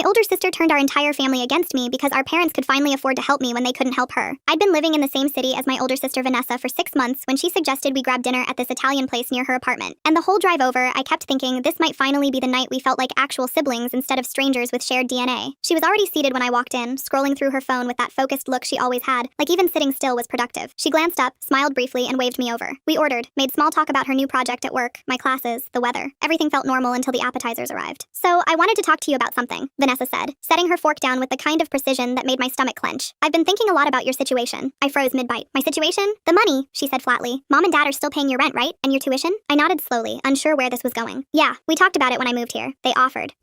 My older sister turned our entire family against me because our parents could finally afford to help me when they couldn't help her. I'd been living in the same city as my older sister Vanessa for 6 months when she suggested we grab dinner at this Italian place near her apartment. And the whole drive over, I kept thinking this might finally be the night we felt like actual siblings instead of strangers with shared DNA. She was already seated when I walked in, scrolling through her phone with that focused look she always had, like even sitting still was productive. She glanced up, smiled briefly, and waved me over. We ordered, made small talk about her new project at work, my classes, the weather. Everything felt normal until the appetizers arrived. So, I wanted to talk to you about something, Vanessa said, setting her fork down with the kind of precision that made my stomach clench. I've been thinking a lot about your situation. I froze mid-bite. My situation? The money, she said flatly. Mom and Dad are still paying your rent, right? And your tuition? I nodded slowly, unsure where this was going. Yeah, we talked about it when I moved here. They offered,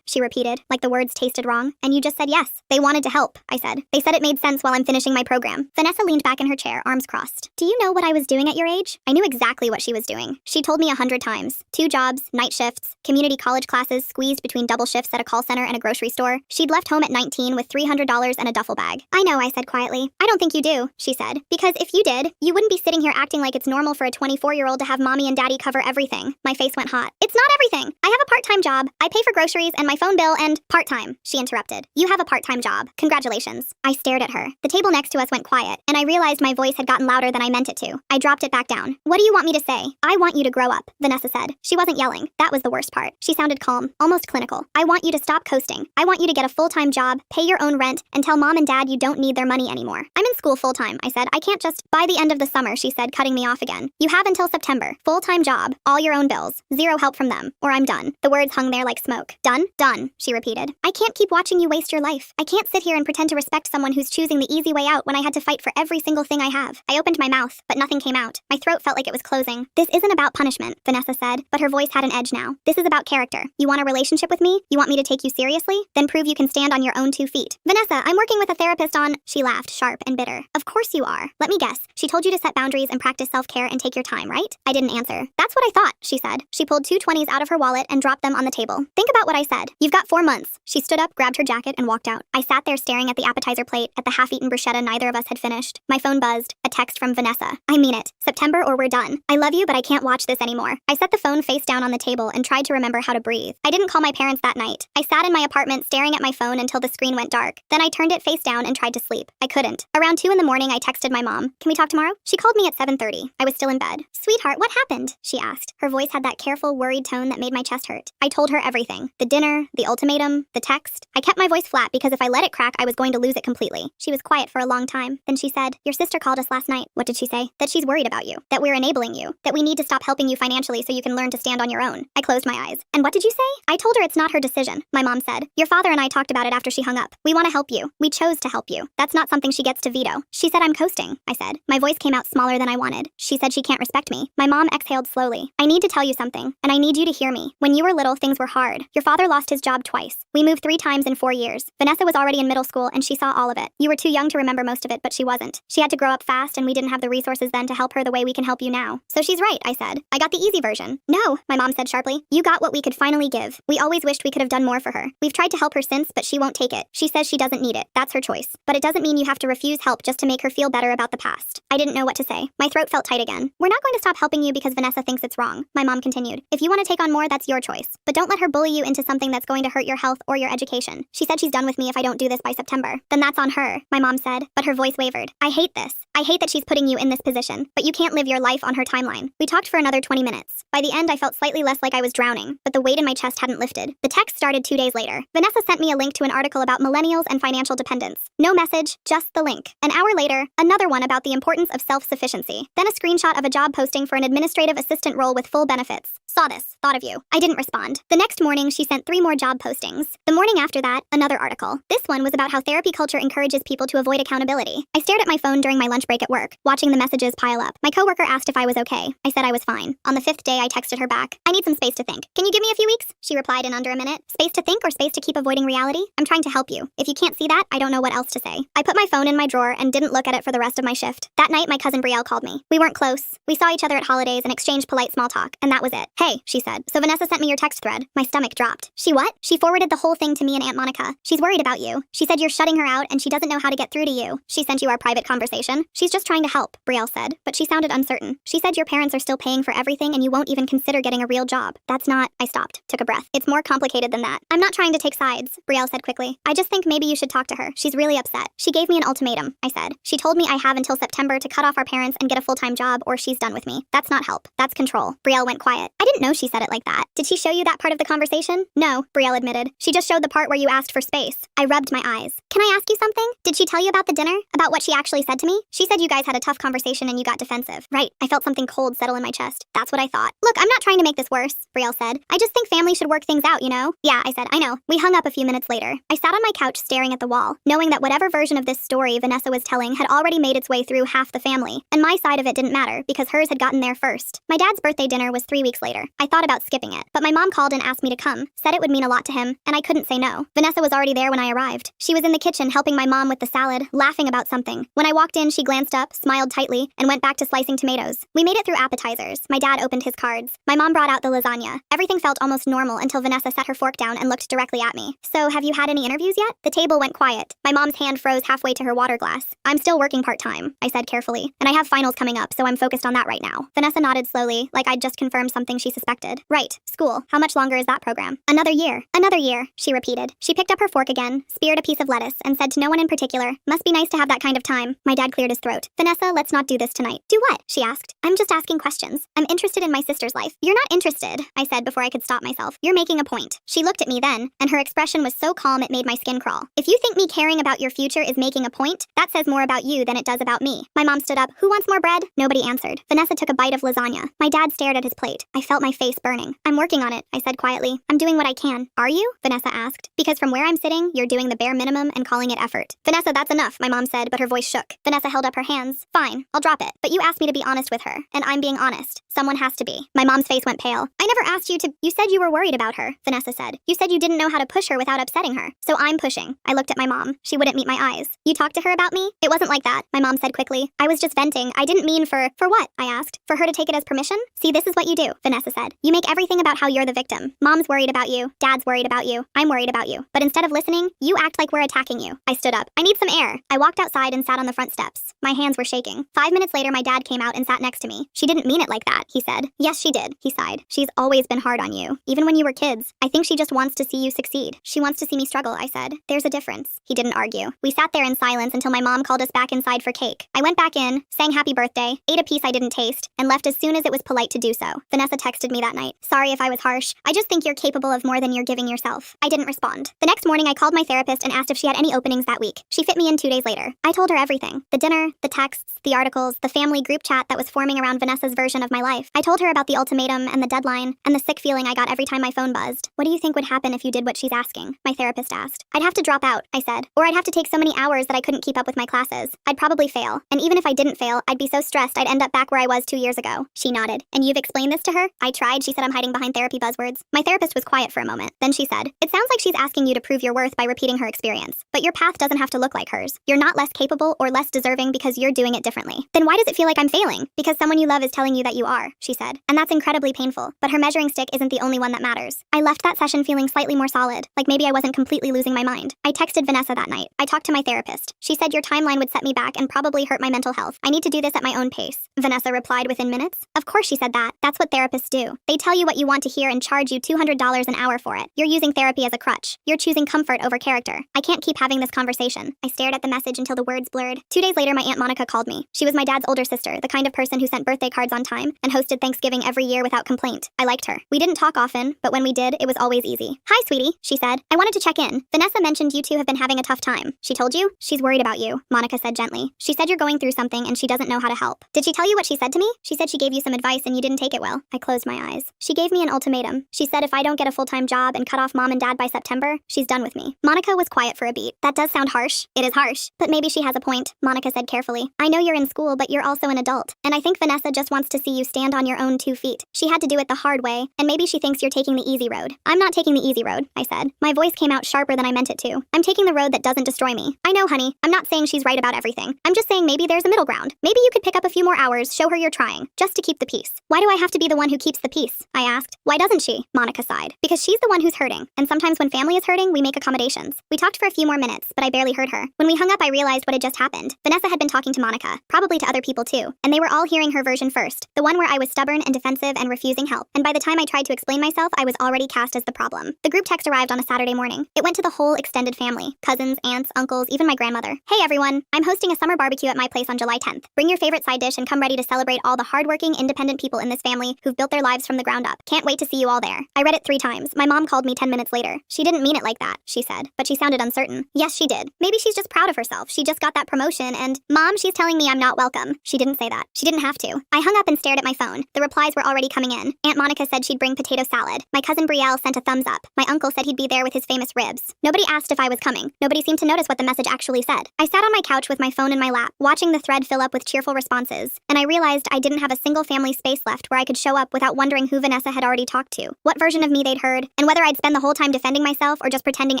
she repeated, like the words tasted wrong. And you just said yes. They wanted to help, I said. They said it made sense while I'm finishing my program. Vanessa leaned back in her chair, arms crossed. Do you know what I was doing at your age? I knew exactly what she was doing. She told me 100 times. 2 jobs, night shifts, community college classes squeezed between double shifts at a call center and a grocery store. She'd left home at 19 with $300 and a duffel bag. I know, I said quietly. I don't think you do, she said. Because if you did, you wouldn't be sitting here acting like it's normal for a 24-year-old to have mommy and daddy cover everything. My face went hot. It's not everything. I have a part-time job. I pay for groceries and my phone bill and part-time, she interrupted. You have a part-time job. Congratulations. I stared at her. The table next to us went quiet, and I realized my voice had gotten louder than I meant it to. I dropped it back down. What do you want me to say? I want you to grow up, Vanessa said. She wasn't yelling. That was the worst part. She sounded calm, almost clinical. I want you to stop coasting. I want you to get a full-time job, pay your own rent, and tell mom and dad you don't need their money anymore. I'm in school full-time, I said. I can't just... By the end of the summer, she said, cutting me off again. You have until September. Full-time job, all your own bills, zero help from them, or I'm done. The words hung there like smoke. Done? Done, she repeated. I can't keep watching you waste your life. I can't sit here and pretend to respect someone who's choosing the easy way out when I had to fight for every single thing I have. I opened my mouth, but nothing came out. My throat felt like it was closing. This isn't about punishment, Vanessa said, but her voice had an edge now. This is about character. You want a relationship with me? You want me to take you seriously? Then prove you can stand on your own 2 feet. Vanessa, I'm working with a therapist on... She laughed, sharp and bitter. Of course you are. Let me guess. She told you to set boundaries and practice self-care and take your time, right? I didn't answer. That's what I thought, she said. She pulled 2 20s out of her wallet and dropped them on the table. Think about what I said. You've got 4 months. She stood up, grabbed her jacket, and walked out. I sat there staring at the appetizer plate, at the half-eaten bruschetta neither of us had finished. My phone buzzed. A text from Vanessa. I mean it. September or we're done. I love you, but I can't watch this anymore. I set the phone face down on the table and tried to remember how to breathe. I didn't call my parents that night. I sat in my apartment staring at my phone until the screen went dark. Then I turned it face down and tried to sleep. I couldn't. Around 2 in the morning, I texted my mom. Can we talk tomorrow? She called me at 7:30. I was still in bed. Sweetheart, what happened? She asked. Her voice had that careful, worried tone that made my chest hurt. I told her everything. The dinner, the ultimatum, the text. I kept my voice flat because if I let it crack, I was going to lose it completely. She was quiet for a long time. Then she said, your sister called us last night. What did she say? That she's worried about you. That we're enabling you. That we need to stop helping you financially so you can learn to stand on your own. I closed my eyes. And what did you say? I told her it's not her decision. My mom said, your father and I talked about it after she hung up. We want to help you. We chose to help you. That's not something she gets to veto. She said I'm coasting, I said. My voice came out smaller than I wanted. She said she can't respect me. My mom exhaled slowly. I need to tell you something, and I need you to hear me. When you were little, things were hard. Your father lost his job twice. We moved 3 times in 4 years. Vanessa was already in middle school, and she saw all of it. You were too young to remember most of it, but she wasn't. She had to grow up fast, and we didn't have the resources then to help her the way we can help you now. So she's right, I said. I got the easy version. No, my mom said sharply. You got what we could finally give. We always wished we could have done more for her. We've tried to help her since, but she won't take it. She says she doesn't need it. That's her choice. But it doesn't mean you have to refuse help just to make her feel better about the past. I didn't know what to say. My throat felt tight again. We're not going to stop helping you because Vanessa thinks it's wrong, my mom continued. If you want to take on more, that's your choice. But don't let her bully you into something that's going to hurt your health or your education. She said she's done with me if I don't do this by September. Then that's on her, my mom said, but her voice wavered. I hate this. I hate that she's putting you in this position, but you can't live your life on her timeline. We talked for another 20 minutes. By the end, I felt slightly less like I was drowning, but the weight in my chest hadn't lifted. The text started 2 days later. Vanessa sent me a link to an article about millennials and financial dependence. No message, just the link. An hour later, another one about the importance of self-sufficiency. Then a screenshot of a job posting for an administrative assistant role with full benefits. Saw this, thought of you. I didn't respond. The next morning, she sent 3 more job postings. The morning after that, another article. This one was about how therapy culture encourages people to avoid accountability. I stared at my phone during my lunch break at work, watching the messages pile up. My coworker asked if I was okay. I said I was fine. On the 5th day, I texted her back. I need some space to think. Can you give me a few weeks? She replied in under a minute. Space to think or space to keep avoiding reality? I'm trying to help you. If you can't see that, I don't know what else to say. I put my phone in my drawer and didn't look at it for the rest of my shift. That night, my cousin Brielle called me. We weren't close. We saw each other at holidays and exchanged polite small talk, and that was it. Hey, she said. So Vanessa sent me your text thread. My stomach dropped. She what? She forwarded the whole thing to me and Aunt Monica. She's worried about you. She said you're shutting her out and she doesn't know how to get through to you. She sent you our private conversation. She's just trying to help, Brielle said, but she sounded uncertain. She said your parents are still paying for everything and you won't even consider getting a real job. That's not... I stopped, took a breath. It's more complicated than that. I'm not trying trying to take sides, Brielle said quickly. I just think maybe you should talk to her. She's really upset. She gave me an ultimatum, I said. She told me I have until September to cut off our parents and get a full-time job or she's done with me. That's not help. That's control. Brielle went quiet. I didn't know she said it like that. Did she show you that part of the conversation? No, Brielle admitted. She just showed the part where you asked for space. I rubbed my eyes. Can I ask you something? Did she tell you about the dinner? About what she actually said to me? She said you guys had a tough conversation and you got defensive. Right. I felt something cold settle in my chest. That's what I thought. Look, I'm not trying to make this worse, Brielle said. I just think family should work things out, you know? Yeah, I said, I know. We hung up a few minutes later. I sat on my couch staring at the wall, knowing that whatever version of this story Vanessa was telling had already made its way through half the family, and my side of it didn't matter because hers had gotten there first. My dad's birthday dinner was 3 weeks later. I thought about skipping it, but my mom called and asked me to come, said it would mean a lot to him, and I couldn't say no. Vanessa was already there when I arrived. She was in the kitchen helping my mom with the salad, laughing about something. When I walked in, she glanced up, smiled tightly, and went back to slicing tomatoes. We made it through appetizers. My dad opened his cards. My mom brought out the lasagna. Everything felt almost normal until Vanessa set her fork down and looked directly at me. So, have you had any interviews yet? The table went quiet. My mom's hand froze halfway to her water glass. I'm still working part-time, I said carefully, and I have finals coming up, so I'm focused on that right now. Vanessa nodded slowly, like I'd just confirmed something she suspected. Right, school. How much longer is that program? Another year. Another year, she repeated. She picked up her fork again, speared a piece of lettuce, and said to no one in particular, must be nice to have that kind of time. My dad cleared his throat. Vanessa, let's not do this tonight. Do what? She asked. I'm just asking questions. I'm interested in my sister's life. You're not interested, I said before I could stop myself. You're making a point. She looked at me then, and her expression was so calm it made my skin crawl. If you think me caring about your future is making a point, that says more about you than it does about me. My mom stood up. Who wants more bread? Nobody answered. Vanessa took a bite of lasagna. My dad stared at his plate. I felt my face burning. I'm working on it, I said quietly. I'm doing what I can. Are you? Vanessa asked. Because from where I'm sitting, you're doing the bare minimum and calling it effort. Vanessa, that's enough, my mom said, but her voice shook. Vanessa held up her hands. Fine, I'll drop it. But you asked me to be honest with her, and I'm being honest. Someone has to be. My mom's face went pale. I never asked you to. You said you were worried about her, Vanessa said. You said you didn't know how to push her without upsetting her. So I'm pushing. I looked at my mom. She wouldn't meet my eyes. You talked to her about me? It wasn't like that, my mom said quickly. I was just venting. I didn't mean for what? I asked. For her to take it as permission? See, this is what you do, Vanessa said. You make everything about how you're the victim. Mom's worried about you. Dad's worried about you. I'm worried about you. But instead of listening, you act like we're attacking you. I stood up. I need some air. I walked outside and sat on the front steps. My hands were shaking. 5 minutes later, my dad came out and sat next to me. She didn't mean it like that, he said. Yes, she did, he sighed. She's always been hard on you, even when you were kids. I think she just wants to see you succeed. She wants to see me struggle, I said. There's a difference. He didn't argue. We sat there in silence until my mom called us back inside for cake. I went back in, sang happy birthday, ate a piece I didn't taste, and left as soon as it was polite to do so. Vanessa texted me that night. Sorry if I was harsh. I just think you're capable of more than you're giving yourself. I didn't respond. The next morning, I called my therapist and asked if she had any openings that week. She fit me in 2 days later. I told her everything. The dinner, the texts, the articles, the family group chat that was forming around Vanessa's version of my life. I told her about the ultimatum and the deadline and the sick feeling I got every time my phone buzzed. What do you think would happen if you did what she's asking? My therapist asked. I'd have to drop out, I said. Or I'd have to take so many hours that I couldn't keep up with my classes. I'd probably fail. And even if I didn't fail, I'd be so stressed I'd end up back where I was 2 years ago. She nodded. And you've explained this to her? I tried. She said I'm hiding behind therapy buzzwords. My therapist was quiet for a moment. Then she said, it sounds like she's asking you to prove your worth by repeating her experience. But your path doesn't have to look like hers. You're not less capable or less deserving because you're doing it differently. Then why does it feel like I'm failing? Because someone you love is telling you that you are, she said. And that's incredibly painful. But her measuring stick isn't the only one that matters. I left that session feeling slightly more solid, like maybe I wasn't completely losing my mind. I texted Vanessa that night. I talked to my therapist. She said your timeline would set me back and probably hurt my mental health. I need to do this at my own pace. Vanessa replied within minutes. Of course she said that. That's what therapists do. They tell you what you want to hear and charge you $200 an hour for it. You're using therapy as a crutch. You're choosing comfort over character. I can't keep having this conversation. I stared at the message until the words blurred. 2 days later, my Aunt Monica called me. She was my dad's older sister, the kind of person who sent birthday cards on time and hosted Thanksgiving every year without complaint. I liked her. We didn't talk often, but when we did, it was always easy. Hi, sweetie, she said. I wanted to check in. Vanessa mentioned you two have been having a tough time. She told you? She's worried about you, Monica said gently. She said you're going through something and she doesn't know how to help. Did she tell you what she said to me? She said she gave you some advice and you didn't take it well. I closed my eyes. She gave me an ultimatum. She said if I don't get a full-time job and cut off mom and dad by September, she's done with me. Monica was quiet for a beat. That does sound harsh. It is harsh. But maybe she has a point, Monica said carefully. I know you're in school, but you're also an adult. And I think Vanessa just wants to see you stand on your own 2 feet. She had to do it the hard way, and maybe she thinks you're taking the easy road. I'm not taking the easy road, I said. My voice came out sharper than I meant it to. I'm taking the road that doesn't destroy me. I know, honey. I'm not saying she's right about everything. I'm just saying maybe there's a middle ground. Maybe you could pick up a few more hours, show her you're trying, just to keep the peace. Why do I have to be the one who keeps the peace? I asked. Why doesn't she? Monica sighed. Because she's the one who's hurting. And sometimes when family is hurting, we make accommodations. We talked for a few more minutes, but I barely heard her. When we hung up, I realized what had just happened. Vanessa had been talking to Monica, probably to other people too, and they were all hearing her version first, the one where I was stubborn and defensive and refusing help. And by the time I tried to explain myself, I was already cast as the problem. The group text text arrived on a Saturday morning. It went to the whole extended family, cousins, aunts, uncles, even my grandmother. Hey everyone, I'm hosting a summer barbecue at my place on July 10th. Bring your favorite side dish and come ready to celebrate all the hardworking, independent people in this family who've built their lives from the ground up. Can't wait to see you all there. I read it 3 times. My mom called me 10 minutes later. She didn't mean it like that, she said, but she sounded uncertain. Yes, she did. Maybe she's just proud of herself. She just got that promotion and, Mom, she's telling me I'm not welcome. She didn't say that. She didn't have to. I hung up and stared at my phone. The replies were already coming in. Aunt Monica said she'd bring potato salad. My cousin Brielle sent a thumbs up. My uncle said he'd be there with his famous ribs. Nobody asked if I was coming. Nobody seemed to notice what the message actually said. I sat on my couch with my phone in my lap, watching the thread fill up with cheerful responses, and I realized I didn't have a single family space left where I could show up without wondering who Vanessa had already talked to, what version of me they'd heard, and whether I'd spend the whole time defending myself or just pretending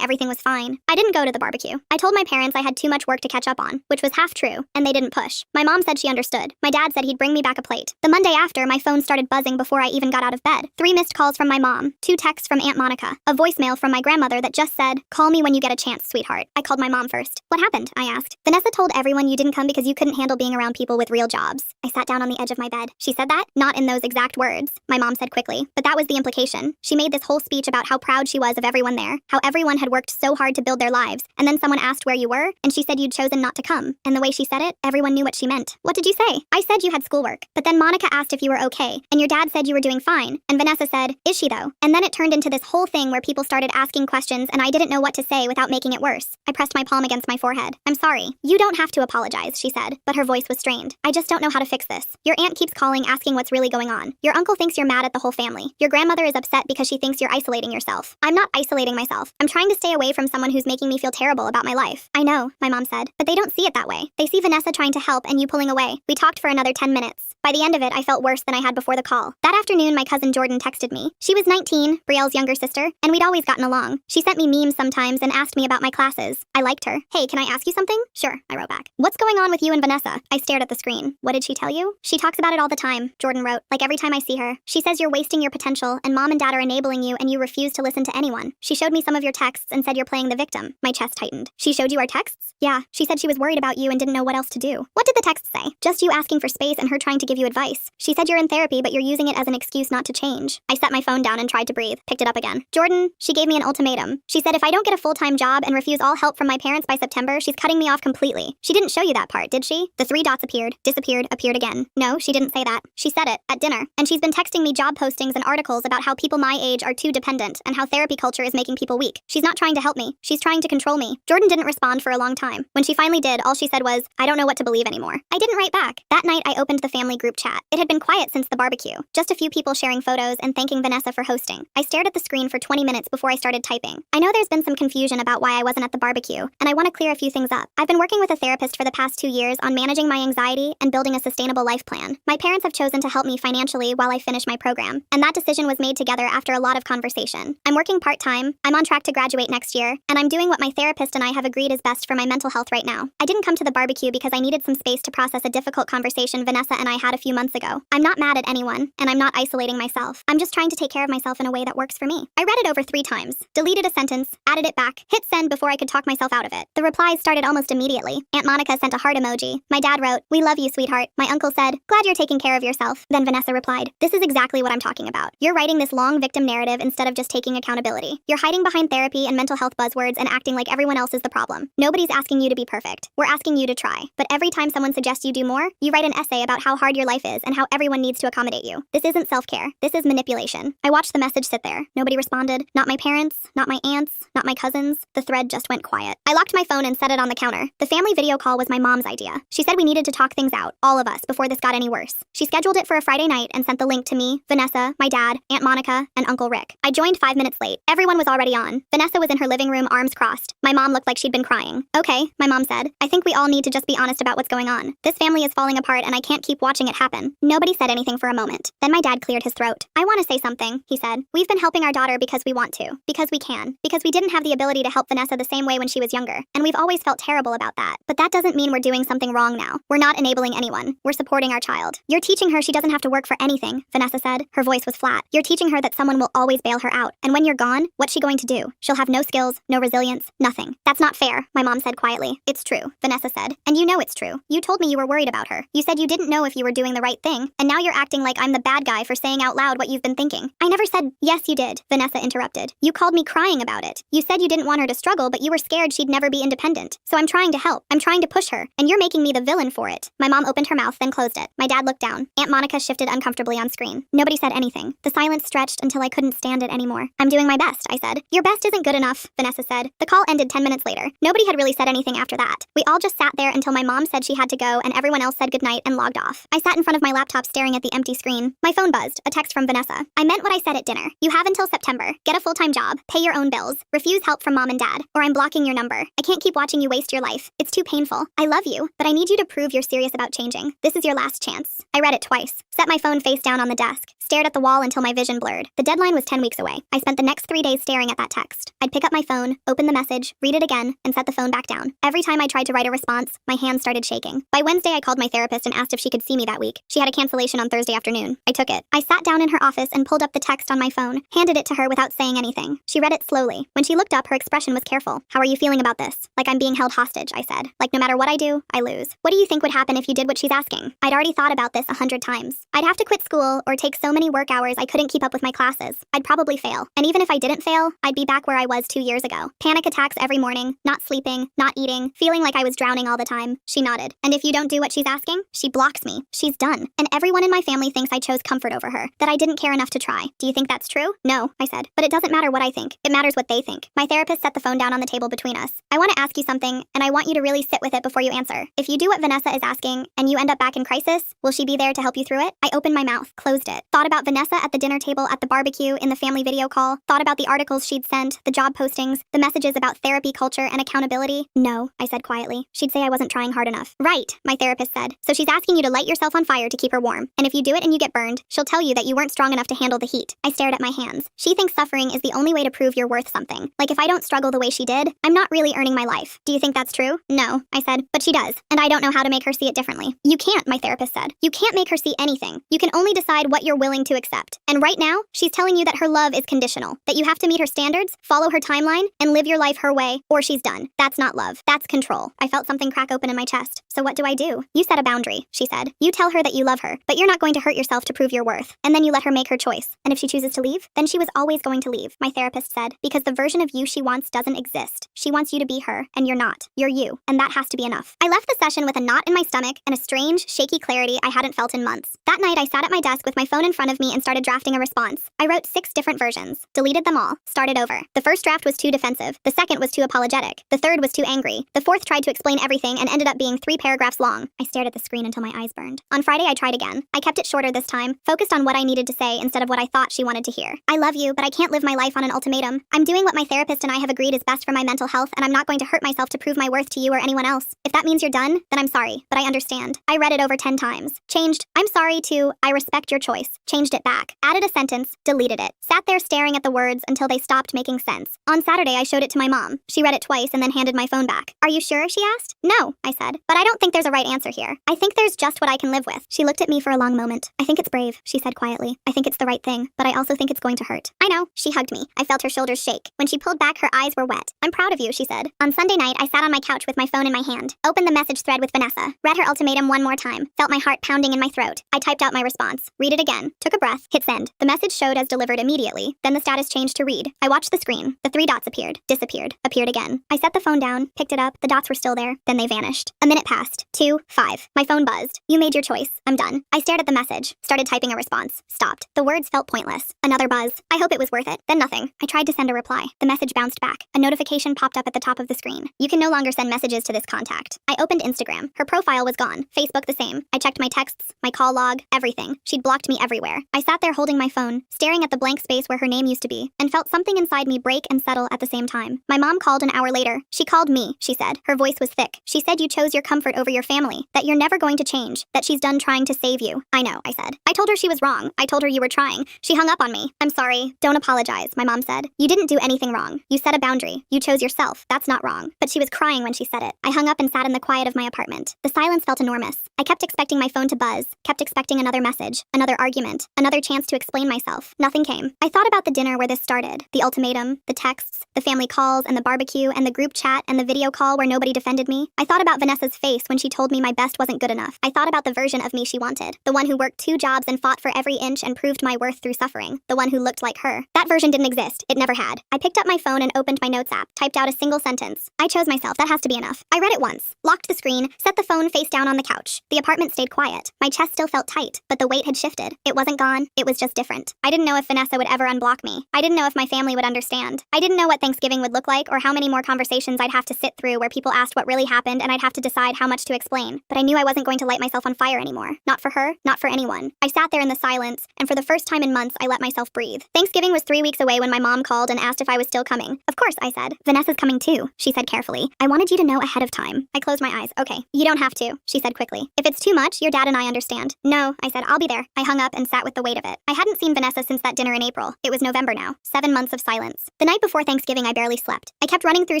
everything was fine. I didn't go to the barbecue. I told my parents I had too much work to catch up on, which was half true, and they didn't push. My mom said she understood. My dad said he'd bring me back a plate. The Monday after, my phone started buzzing before I even got out of bed. 3 missed calls from my mom, 2 texts from Aunt Monica, a voicemail from my grandmother that just said, "Call me when you get a chance, sweetheart." I called my mom first. What happened? I asked. Vanessa told everyone you didn't come because you couldn't handle being around people with real jobs. I sat down on the edge of my bed. She said that? Not in those exact words, my mom said quickly, but that was the implication. She made this whole speech about how proud she was of everyone there, how everyone had worked so hard to build their lives, and then someone asked where you were, and she said you'd chosen not to come. And the way she said it, everyone knew what she meant. What did you say? I said you had schoolwork, but then Monica asked if you were okay, and your dad said you were doing fine, and Vanessa said, "Is she though?" And then it turned into this whole thing where people started asking questions and I didn't know what to say without making it worse. I pressed my palm against my forehead. "I'm sorry. You don't have to apologize," she said, but her voice was strained. "I just don't know how to fix this. Your aunt keeps calling asking what's really going on. Your uncle thinks you're mad at the whole family. Your grandmother is upset because she thinks you're isolating yourself." "I'm not isolating myself. I'm trying to stay away from someone who's making me feel terrible about my life." "I know," my mom said, "but they don't see it that way. They see Vanessa trying to help and you pulling away." We talked for another 10 minutes. By the end of it, I felt worse than I had before the call. That afternoon, my cousin Jordan texted me. She was 19, Brielle's younger sister, and we'd always gotten along. She sent me memes sometimes and asked me about my classes. I liked her. "Hey, can I ask you something?" "Sure," I wrote back. "What's going on with you and Vanessa?" I stared at the screen. "What did she tell you?" "She talks about it all the time," Jordan wrote, "like every time I see her. She says you're wasting your potential and mom and dad are enabling you and you refuse to listen to anyone. She showed me some of your texts and said you're playing the victim." My chest tightened. "She showed you our texts?" "Yeah, she said she was worried about you and didn't know what else to do." "What did the texts say?" "Just you asking for space and her trying to give you advice. She said you're in therapy but you're using it as an excuse not to change." I set my phone down and tried to breathe, picked it up again. "Jordan, she gave me an ultimatum. She said if I don't get a full-time job and refuse all help from my parents by September, she's cutting me off completely. She didn't show you that part, did she?" The 3 dots appeared, disappeared, appeared again. "No, she didn't say that. She said it, at dinner. And she's been texting me job postings and articles about how people my age are too dependent and how therapy culture is making people weak. She's not trying to help me. She's trying to control me." Jordan didn't respond for a long time. When she finally did, all she said was, "I don't know what to believe anymore." I didn't write back. That night, I opened the family group chat. It had been quiet since the barbecue. Just a few people sharing photos and thanking Vanessa for hosting. I stared at the screen for 20 minutes before I started typing. I know there's been some confusion about why I wasn't at the barbecue, and I want to clear a few things up. I've been working with a therapist for the past 2 years on managing my anxiety and building a sustainable life plan. My parents have chosen to help me financially while I finish my program, and that decision was made together after a lot of conversation. I'm working part-time, I'm on track to graduate next year, and I'm doing what my therapist and I have agreed is best for my mental health right now. I didn't come to the barbecue because I needed some space to process a difficult conversation Vanessa and I had a few months ago. I'm not mad at anyone, and I'm not isolating myself. I'm just trying to take care of myself in a way that works for me. I read it over 3 times, deleted a sentence, added it back, hit send before I could talk myself out of it. The replies started almost immediately. Aunt Monica sent a heart emoji. My dad wrote, "We love you, sweetheart." My uncle said, "Glad you're taking care of yourself." Then Vanessa replied, "This is exactly what I'm talking about. You're writing this long victim narrative instead of just taking accountability. You're hiding behind therapy and mental health buzzwords and acting like everyone else is the problem. Nobody's asking you to be perfect. We're asking you to try. But every time someone suggests you do more, you write an essay about how hard your life is and how everyone needs to accommodate you. This isn't self-care. This is manipulation." I watched the message sit there. Nobody responded. Not my parents, not my aunts, not my cousins. The thread just went quiet. I locked my phone and set it on the counter. The family video call was my mom's idea. She said we needed to talk things out, all of us, before this got any worse. She scheduled it for a Friday night and sent the link to me, Vanessa, my dad, Aunt Monica, and Uncle Rick. I joined 5 minutes late. Everyone was already on. Vanessa was in her living room, arms crossed. My mom looked like she'd been crying. "Okay," my mom said. "I think we all need to just be honest about what's going on. This family is falling apart and I can't keep watching it happen." Nobody said anything for a moment. Then my dad cleared his throat. "I want to say something," he said. "We've been helping our daughter because we want to, because we can, because we didn't have the ability to help Vanessa the same way when she was younger, and we've always felt terrible about that. But that doesn't mean we're doing something wrong now. We're not enabling anyone. We're supporting our child. You're teaching her she doesn't have to work for anything," Vanessa said. Her voice was flat. "You're teaching her that someone will always bail her out, and when you're gone, what's she going to do? She'll have no skills, no resilience, nothing." "That's not fair," my mom said quietly. "It's true," Vanessa said. "And you know it's true. You told me you were worried about her. You said you didn't know if you were doing the right thing, and now you're acting like I'm the bad guy for saying out loud what you've been thinking." "I never said." "Yes, you did," Vanessa interrupted. interrupted. You called me crying about it. You said you didn't want her to struggle, but you were scared she'd never be independent. So I'm trying to help. I'm trying to push her, and you're making me the villain for it. My mom opened her mouth, then closed it. My dad looked down. Aunt Monica shifted uncomfortably on screen. Nobody said anything. The silence stretched until I couldn't stand it anymore. I'm doing my best, I said. Your best isn't good enough, Vanessa said. The call ended 10 minutes later. Nobody had really said anything after that. We all just sat there until my mom said she had to go and everyone else said goodnight and logged off. I sat in front of my laptop staring at the empty screen. My phone buzzed. A text from Vanessa. I meant what I said at dinner. You have until September. Get a full-time job. Pay your own bills. Refuse help from mom and dad. Or I'm blocking your number. I can't keep watching you waste your life. It's too painful. I love you, but I need you to prove you're serious about changing. This is your last chance. I read it twice. Set my phone face down on the desk. Stared at the wall until my vision blurred. The deadline was 10 weeks away. I spent the next 3 days staring at that text. I'd pick up my phone, open the message, read it again, and set the phone back down. Every time I tried to write a response, my hands started shaking. By Wednesday, I called my therapist and asked if she could see me that week. She had a cancellation on Thursday afternoon. I took it. I sat down in her office and pulled up the text on my phone, handed it to her without saying anything. She read it slowly. When she looked up, her expression was careful. How are you feeling about this? Like I'm being held hostage, I said. Like no matter what I do, I lose. What do you think would happen if you did what she's asking? I'd already thought about this 100 times. I'd have to quit school or take so many work hours I couldn't keep up with my classes. I'd probably fail. And even if I didn't fail, I'd be back where I was 2 years ago. Panic attacks every morning, not sleeping, not eating, feeling like I was drowning all the time. She nodded. And if you don't do what she's asking, she blocks me. She's done. And everyone in my family thinks I chose comfort over her, that I didn't care enough to try. Do you think that's true? No, I said. But it doesn't matter what I think. It matters what they think. My therapist set the phone down on the table between us. I want to ask you something, and I want you to really sit with it before you answer. If you do what Vanessa is asking, and you end up back in crisis, will she be there to help you through it? I opened my mouth, closed it. Thought about Vanessa at the dinner table, at the barbecue, in the family video call. Thought about the articles she'd sent, the job postings, the messages about therapy culture and accountability. No, I said quietly. She'd say I wasn't trying hard enough. Right, my therapist said. So she's asking you to light yourself on fire to keep her warm. And if you do it and you get burned, she'll tell you that you weren't strong enough to handle the heat. I stared at my hands. She thinks suffering is the only way to prove you're worth something. Like if I don't struggle the way she did, I'm not really earning my life. Do you think that's true? No, I said, but she does. And I don't know how to make her see it differently. You can't, my therapist said. You can't make her see anything. You can only decide what you're willing to accept. And right now, she's telling you that her love is conditional, that you have to meet her standards, follow her timeline, and live your life her way, or she's done. That's not love. That's control. I felt something crack open in my chest. So what do I do? You set a boundary, she said. You tell her that you love her, but you're not going to hurt yourself to prove your worth. And then you let her make her choice. And if she chooses to leave, then she was always going to leave, my therapist said, because the version of you she wants doesn't exist. She wants you to be her, and you're not. You're you, and that has to be enough. I left the session with a knot in my stomach and a strange, shaky clarity I hadn't felt in months. That night, I sat at my desk with my phone in front of me and started drafting a response. I wrote 6 different versions, deleted them all, started over. The first draft was too defensive. The second was too apologetic. The third was too angry. The fourth tried to explain everything and ended up being 3 paragraphs long. I stared at the screen until my eyes burned. On Friday, I tried again. I kept it shorter this time, focused on what I needed to say instead of what I thought she wanted to hear. I love you, but I can't live my life on an ultimatum. I'm doing what my therapist and I have agreed is best for my mental health, and I'm not going to hurt myself to prove my worth to you or anyone else. If that means you're done, then I'm sorry, but I understand. I read it over 10 times. Changed, I'm sorry to, I respect your choice. Changed it back. Added a sentence, deleted it. Sat there staring at the words until they stopped making sense. On Saturday, I showed it to my mom. She read it twice and then handed my phone back. Are you sure? She asked. No, I said. But I don't think there's a right answer here. I think there's just what I can live with. She looked at me for a long moment. I think it's brave, she said quietly. I think it's the right thing, but I also think it's going to hurt. I know. She hugged me. I felt her shoulders shake. When she pulled back, her eyes were wet. I'm proud of you, she said. On Sunday night, I sat on my couch with my phone in my hand, opened the message thread with Vanessa, read her ultimatum one more time, felt my heart pounding in my throat. I typed out my response, read it again, took a breath, hit send. The message showed as delivered immediately, then the status changed to read. I watched the screen. The 3 dots appeared, disappeared, appeared again. I set the phone down, picked it up, the dots were still there, then they vanished. A minute passed. 2, 5. My phone buzzed. You made your choice. I'm done. I stared at the message, started typing a response, stopped. The words felt pointless. Another buzz. I hope it was worth it. Then nothing. I tried to send a reply. The message bounced back. A notification popped up at the top of the screen. You can no longer send messages to this contact. I opened Instagram. Her profile was gone. Facebook the same. I checked my texts, my call log, everything. She'd blocked me everywhere. I sat there holding my phone, staring at the blank space where her name used to be, and felt something inside me break and settle at the same time. My mom called an hour later. She called me, she said. Her voice was thick. She said you chose your comfort over your family, that you're never going to change, that she's done trying to save you. I know, I said. I told her she was wrong. I told her you were trying. She hung up on me. I'm sorry. Don't apologize, my mom said. You didn't do anything wrong. You set a boundary. You chose yourself. That's not wrong. But she was crying when she said it. I hung up and sat in the quiet of my apartment. The silence felt enormous. I kept expecting my phone to buzz, kept expecting another message, another argument, moment, another chance to explain myself. Nothing came. I thought about the dinner where this started, the ultimatum, the texts, the family calls and the barbecue and the group chat and the video call where nobody defended me. I thought about Vanessa's face when she told me my best wasn't good enough. I thought about the version of me she wanted, the one who worked 2 jobs and fought for every inch and proved my worth through suffering, the one who looked like her. That version didn't exist. It never had. I picked up my phone and opened my notes app, typed out a single sentence. I chose myself. That has to be enough. I read it once, locked the screen, set the phone face down on the couch. The apartment stayed quiet. My chest still felt tight, but the weight had shifted. It wasn't gone. It was just different. I didn't know if Vanessa would ever unblock me. I didn't know if my family would understand. I didn't know what Thanksgiving would look like or how many more conversations I'd have to sit through where people asked what really happened and I'd have to decide how much to explain. But I knew I wasn't going to light myself on fire anymore. Not for her, not for anyone. I sat there in the silence, and for the first time in months, I let myself breathe. Thanksgiving was 3 weeks away when my mom called and asked if I was still coming. Of course, I said. Vanessa's coming too, she said carefully. I wanted you to know ahead of time. I closed my eyes. Okay, you don't have to, she said quickly. If it's too much, your dad and I understand. No, I said, I'll be there. I hung up and sat with the weight of it. I hadn't seen Vanessa since that dinner in April. It was November now. 7 months of silence. The night before Thanksgiving, I barely slept. I kept running through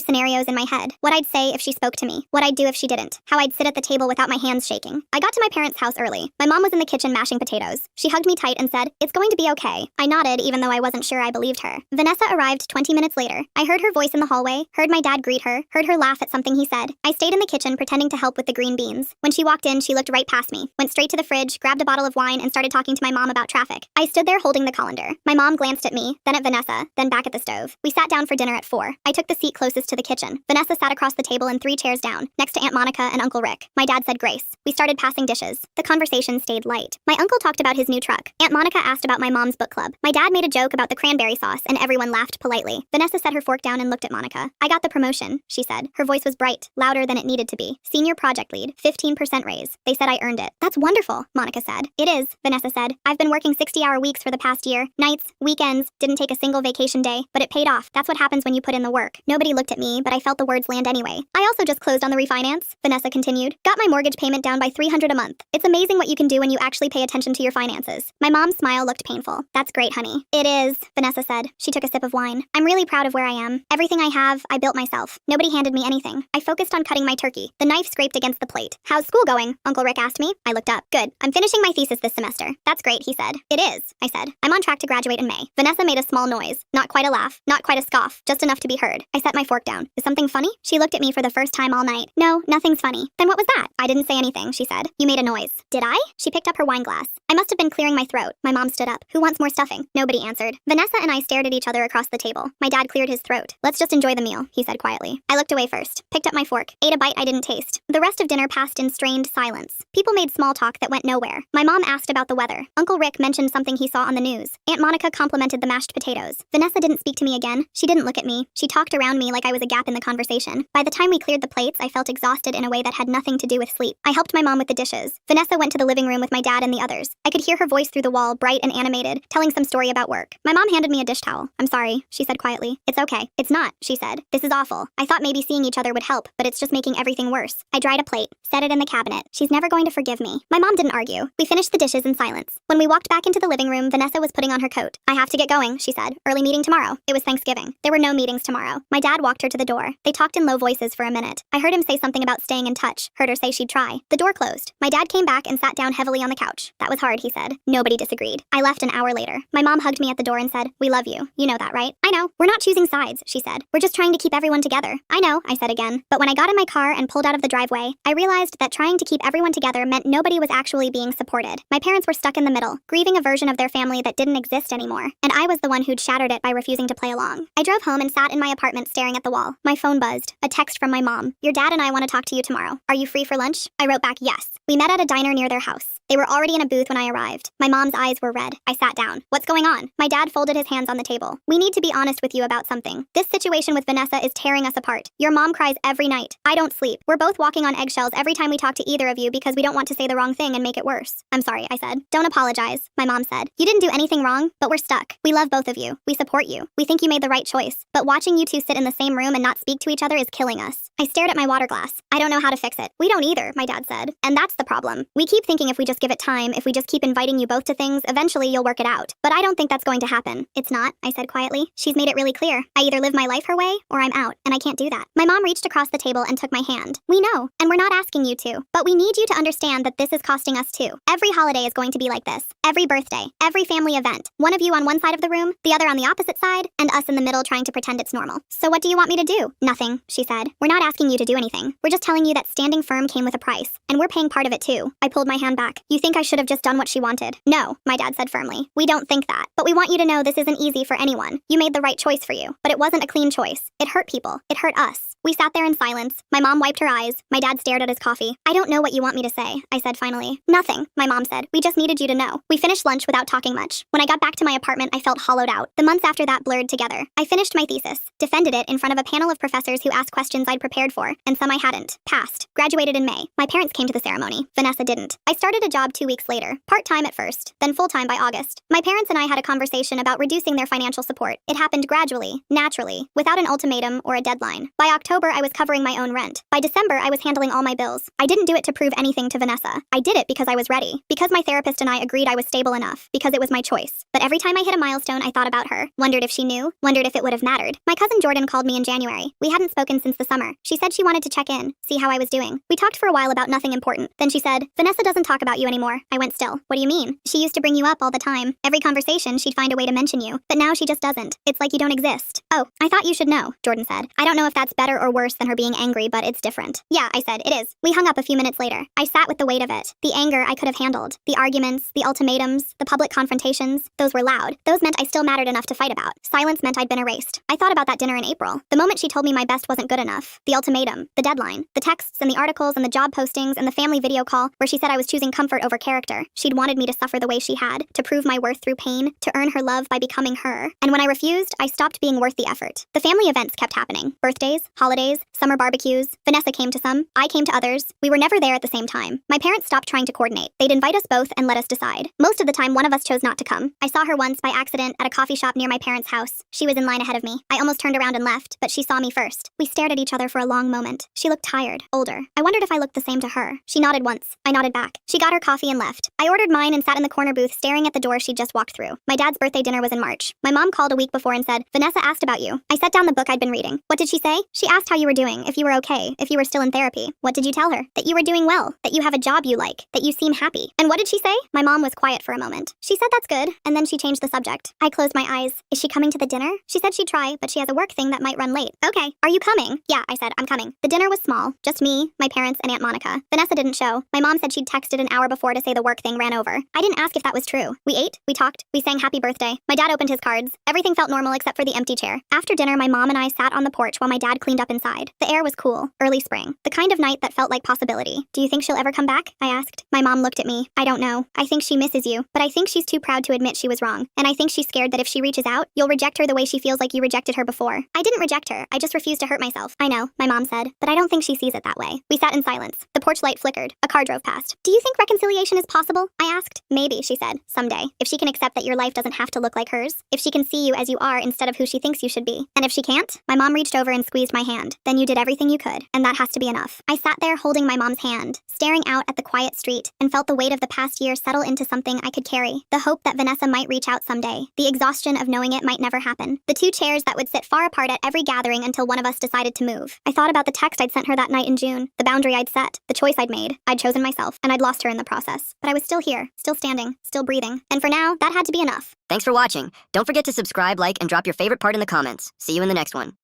scenarios in my head. What I'd say if she spoke to me. What I'd do if she didn't. How I'd sit at the table without my hands shaking. I got to my parents' house early. My mom was in the kitchen mashing potatoes. She hugged me tight and said, "It's going to be okay." I nodded even though I wasn't sure I believed her. Vanessa arrived 20 minutes later. I heard her voice in the hallway, heard my dad greet her, heard her laugh at something he said. I stayed in the kitchen pretending to help with the green beans. When she walked in, she looked right past me, went straight to the fridge, grabbed a bottle of wine, and started talking to my mom about traffic. I stood there holding the colander. My mom glanced at me, then at Vanessa, then back at the stove. We sat down for dinner at 4. I took the seat closest to the kitchen. Vanessa sat across the table and 3 chairs down, next to Aunt Monica and Uncle Rick. My dad said grace. We started passing dishes. The conversation stayed light. My uncle talked about his new truck. Aunt Monica asked about my mom's book club. My dad made a joke about the cranberry sauce, and everyone laughed politely. Vanessa set her fork down and looked at Monica. "I got the promotion," she said. Her voice was bright, louder than it needed to be. "Senior project lead, 15% raise. They said I earned it." "That's wonderful," Monica said. "It is," Vanessa said. "I've been working 60-hour weeks for the past year. Nights, weekends, didn't take a single vacation day, but it paid off. That's what happens when you put in the work." Nobody looked at me, but I felt the words land anyway. "I also just closed on the refinance," Vanessa continued. "Got my mortgage payment down by $300 a month. It's amazing what you can do when you actually pay attention to your finances." My mom's smile looked painful. "That's great, honey." "It is," Vanessa said. She took a sip of wine. "I'm really proud of where I am. Everything I have, I built myself. Nobody handed me anything. I focused on cutting my turkey. The knife scraped against the plate." "How's school going?" Uncle Rick asked me. I looked up. "Good. I'm finishing my thesis this semester." "That's great," he said. "It is," I said. "I'm on track to graduate in May." Vanessa made a small noise. Not quite a laugh. Not quite a scoff. Just enough to be heard. I set my fork down. "Is something funny?" She looked at me for the first time all night. "No, nothing's funny." "Then what was that?" "I didn't say anything," she said. "You made a noise." "Did I?" She picked up her wine glass. I must have been clearing my throat. My mom stood up. "Who wants more stuffing?" Nobody answered. Vanessa and I stared at each other across the table. My dad cleared his throat. "Let's just enjoy the meal," he said quietly. I looked away first, picked up my fork, ate a bite I didn't taste. The rest of dinner passed in strained silence. People made small talk that went nowhere. My mom asked about the weather. Uncle Rick mentioned something he saw on the news. Aunt Monica complimented the mashed potatoes. Vanessa didn't speak to me again. She didn't look at me. She talked around me like I was a gap in the conversation. By the time we cleared the plates, I felt exhausted in a way that had nothing to do with sleep. I helped my mom with the dishes. Vanessa went to the living room with my dad and the others. I could hear her voice through the wall, bright and animated, telling some story about work. My mom handed me a dish towel. "I'm sorry," she said quietly. "It's okay." "It's not," she said. "This is awful. I thought maybe seeing each other would help, but it's just making everything worse." I dried a plate, set it in the cabinet. She's never going to forgive me. My mom didn't argue. We finished the dishes in silence. When we walked back into the living room, Vanessa was putting on her coat. "I have to get going," she said. "Early meeting tomorrow." It was Thanksgiving. There were no meetings tomorrow. My dad walked her to the door. They talked in low voices for a minute. I heard him say something about staying in touch. Heard her say she'd try. The door closed. My dad came back and sat down heavily on the couch. "That was hard," he said. Nobody disagreed. I left an hour later. My mom hugged me at the door and said, "We love you. You know that, right?" "I know. We're not choosing sides," she said. "We're just trying to keep everyone together." "I know," I said again. But when I got in my car and pulled out of the driveway, I realized that trying to keep everyone together meant nobody was actually being supported. My parents were stuck in the middle, grieving a version of their family that didn't exist anymore. And I was the one who'd shattered it by refusing to play along. I drove home and sat in my apartment staring at the wall. My phone buzzed. A text from my mom. "Your dad and I want to talk to you tomorrow. Are you free for lunch?" I wrote back yes. We met at a diner near their house. They were already in a booth when I arrived. My mom's eyes were red. I sat down. "What's going on?" My dad folded his hands on the table. "We need to be honest with you about something. This situation with Vanessa is tearing us apart. Your mom cries every night. I don't sleep. We're both walking on eggshells every time we talk to either of you because we don't want to say the wrong thing and make it worse." "I'm sorry," I said. "Don't apologize," my mom said. "You didn't do anything wrong, but we're stuck. We love both of you. We support you. We think you made the right choice. But watching you two sit in the same room and not speak to each other is killing us." I stared at my water glass. "I don't know how to fix it." "We don't either," my dad said. "And that's the problem. We keep thinking if we just let's give it time. If we just keep inviting you both to things, eventually you'll work it out. But I don't think that's going to happen. It's not, I said quietly. She's made it really clear. I either live my life her way, or I'm out, and I can't do that. My mom reached across the table and took my hand. We know, and we're not asking you to. But we need you to understand that this is costing us too. Every holiday is going to be like this. Every birthday. Every family event. One of you on one side of the room, the other on the opposite side, and us in the middle trying to pretend it's normal. So what do you want me to do? Nothing, she said. We're not asking you to do anything. We're just telling you that standing firm came with a price, and we're paying part of it too. I pulled my hand back. You think I should have just done what she wanted? No, my dad said firmly. We don't think that. But we want you to know this isn't easy for anyone. You made the right choice for you, but it wasn't a clean choice. It hurt people. It hurt us. We sat there in silence. My mom wiped her eyes. My dad stared at his coffee. I don't know what you want me to say, I said finally. Nothing, my mom said. We just needed you to know. We finished lunch without talking much. When I got back to my apartment, I felt hollowed out. The months after that blurred together. I finished my thesis, defended it in front of a panel of professors who asked questions I'd prepared for, and some I hadn't. Passed. Graduated in May. My parents came to the ceremony. Vanessa didn't. I started a job 2 weeks later, part-time at first, then full-time by August. My parents and I had a conversation about reducing their financial support. It happened gradually, naturally, without an ultimatum or a deadline. By October, I was covering my own rent. By December, I was handling all my bills. I didn't do it to prove anything to Vanessa. I did it because I was ready. Because my therapist and I agreed I was stable enough. Because it was my choice. But every time I hit a milestone, I thought about her. Wondered if she knew. Wondered if it would have mattered. My cousin Jordan called me in January. We hadn't spoken since the summer. She said she wanted to check in, see how I was doing. We talked for a while about nothing important. Then she said, Vanessa doesn't talk about you anymore. I went still. What do you mean? She used to bring you up all the time. Every conversation, she'd find a way to mention you. But now she just doesn't. It's like you don't exist. Oh, I thought you should know, Jordan said. I don't know if that's better or worse than her being angry, but it's different. Yeah, I said, it is. We hung up a few minutes later. I sat with the weight of it. The anger I could have handled. The arguments, the ultimatums, the public confrontations. Those were loud. Those meant I still mattered enough to fight about. Silence meant I'd been erased. I thought about that dinner in April. The moment she told me my best wasn't good enough. The ultimatum. The deadline. The texts and the articles and the job postings and the family video call where she said I was choosing comfort over character. She'd wanted me to suffer the way she had, to prove my worth through pain, to earn her love by becoming her. And when I refused, I stopped being worth the effort. The family events kept happening. Birthdays, holidays, summer barbecues. Vanessa came to some. I came to others. We were never there at the same time. My parents stopped trying to coordinate. They'd invite us both and let us decide. Most of the time, one of us chose not to come. I saw her once by accident at a coffee shop near my parents' house. She was in line ahead of me. I almost turned around and left, but she saw me first. We stared at each other for a long moment. She looked tired, older. I wondered if I looked the same to her. She nodded once. I nodded back. She got her coffee and left. I ordered mine and sat in the corner booth staring at the door she'd just walked through. My dad's birthday dinner was in March. My mom called a week before and said, Vanessa asked about you. I set down the book I'd been reading. What did she say? She asked how you were doing, if you were okay, if you were still in therapy. What did you tell her? That you were doing well, that you have a job you like, that you seem happy. And what did she say? My mom was quiet for a moment. She said that's good, and then she changed the subject. I closed my eyes. Is she coming to the dinner? She said she'd try, but she has a work thing that might run late. Okay. Are you coming? Yeah, I said, I'm coming. The dinner was small. Just me, my parents, and Aunt Monica. Vanessa didn't show. My mom said she'd texted an hour before to say the work thing ran over. I didn't ask if that was true. We ate, we talked, we sang happy birthday. My dad opened his cards. Everything felt normal except for the empty chair. After dinner, my mom and I sat on the porch while my dad cleaned up inside. The air was cool, early spring. The kind of night that felt like possibility. Do you think she'll ever come back? I asked. My mom looked at me. I don't know. I think she misses you, but I think she's too proud to admit she was wrong. And I think she's scared that if she reaches out, you'll reject her the way she feels like you rejected her before. I didn't reject her. I just refused to hurt myself. I know, my mom said, but I don't think she sees it that way. We sat in silence. The porch light flickered. A car drove past. Do you think reconciliation is possible? I asked. Maybe, she said. Someday. If she can accept that your life doesn't have to look like hers. If she can see you as you are instead of who she thinks you should be. And if she can't? My mom reached over and squeezed my hand. Then you did everything you could. And that has to be enough. I sat there holding my mom's hand, staring out at the quiet street, and felt the weight of the past year settle into something I could carry. The hope that Vanessa might reach out someday. The exhaustion of knowing it might never happen. The two chairs that would sit far apart at every gathering until one of us decided to move. I thought about the text I'd sent her that night in June. The boundary I'd set. The choice I'd made. I'd chosen myself, and I'd lost her in the process. But I was still here. Still standing. Still breathing. And for now, that had to be enough. Thanks for watching. Don't forget to subscribe, like, and drop your favorite part in the comments. See you in the next one.